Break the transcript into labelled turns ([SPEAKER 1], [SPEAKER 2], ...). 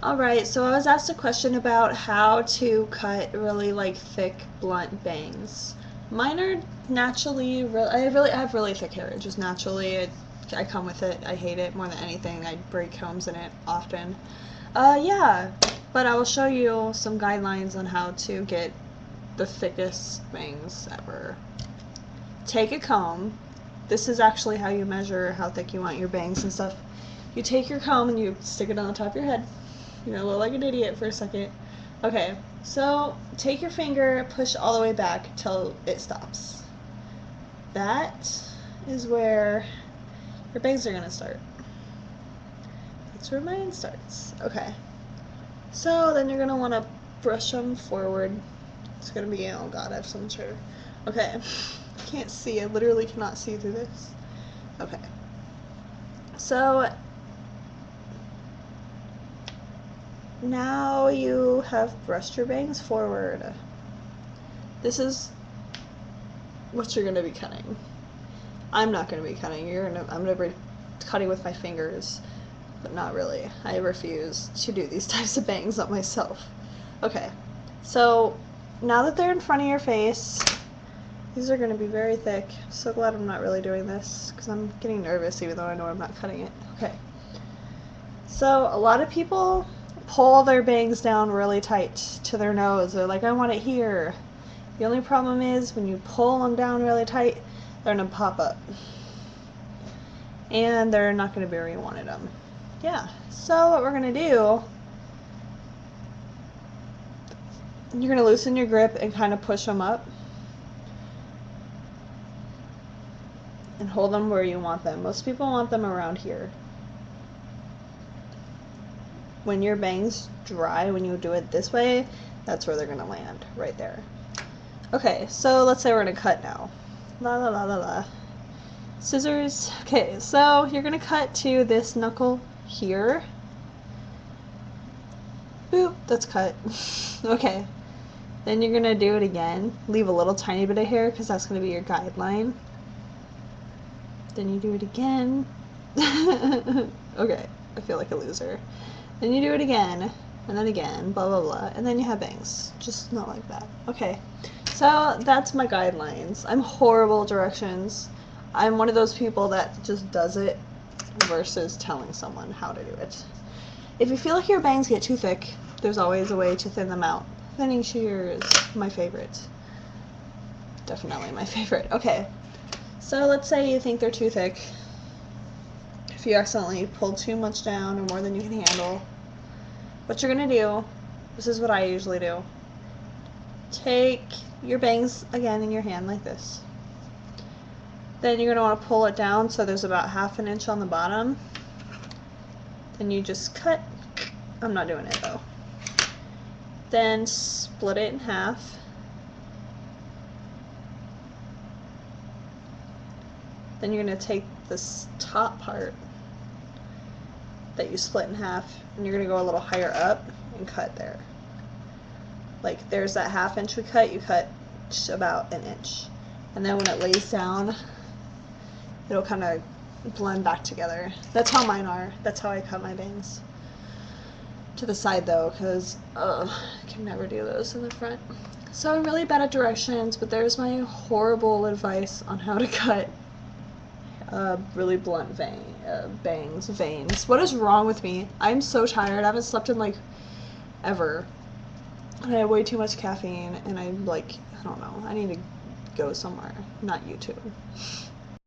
[SPEAKER 1] Alright, so I was asked a question about how to cut really like thick, blunt bangs. Mine are naturally, I have really thick hair, just naturally. I come with it. I hate it more than anything. I break combs in it often. Yeah, but I will show you some guidelines on how to get the thickest bangs ever. Take a comb. This is actually how you measure how thick you want your bangs and stuff. You take your comb and you stick it on the top of your head. You're gonna look like an idiot for a second. Okay, so take your finger, push all the way back till it stops. That is where your bangs are gonna start. That's where mine starts. Okay. So then you're gonna wanna brush them forward. It's gonna be, oh god, I have so much hair. Okay. I can't see, I literally cannot see through this. Okay. So now you have brushed your bangs forward. This is what you're gonna be cutting. I'm not gonna be cutting. I'm gonna be cutting with my fingers, but not really. I refuse to do these types of bangs on myself. Okay, so now that they're in front of your face, these are gonna be very thick. So glad I'm not really doing this because I'm getting nervous even though I know I'm not cutting it. Okay. So a lot of people pull their bangs down really tight to their nose. They're like, I want it here. The only problem is when you pull them down really tight, they're gonna pop up. And they're not gonna be where you wanted them. Yeah, so what we're gonna do, you're gonna loosen your grip and kind of push them up. And hold them where you want them. Most people want them around here. When your bangs dry, when you do it this way, that's where they're gonna land, right there. Okay, so let's say we're gonna cut now. La la la la la. Scissors. Okay, so you're gonna cut to this knuckle here. Boop, that's cut. Okay. Then you're gonna do it again. Leave a little tiny bit of hair because that's gonna be your guideline. Then you do it again. Okay, I feel like a loser. Then you do it again, and then again, blah blah blah, and then you have bangs. Just not like that. Okay, so that's my guidelines. I'm horrible at directions. I'm one of those people that just does it versus telling someone how to do it. If you feel like your bangs get too thick, there's always a way to thin them out. Thinning shears, my favorite. Definitely my favorite. Okay, so let's say you think they're too thick. If you accidentally pull too much down or more than you can handle, what you're gonna do, this is what I usually do. Take your bangs again in your hand like this. Then you're gonna want to pull it down so there's about ½ an inch on the bottom. Then you just cut. I'm not doing it though. Then split it in half. Then you're gonna take this top part that you split in half, and you're gonna go a little higher up and cut there. Like there's that ½ inch we cut, you cut about 1 inch. And then when it lays down, it'll kind of blend back together. That's how mine are. That's how I cut my bangs. To the side though, because I can never do those in the front. So I'm really bad at directions, but there's my horrible advice on how to cut really blunt veins. What is wrong with me? I'm so tired. I haven't slept in like ever. I have way too much caffeine, and I'm like, I don't know. I need to go somewhere, not YouTube.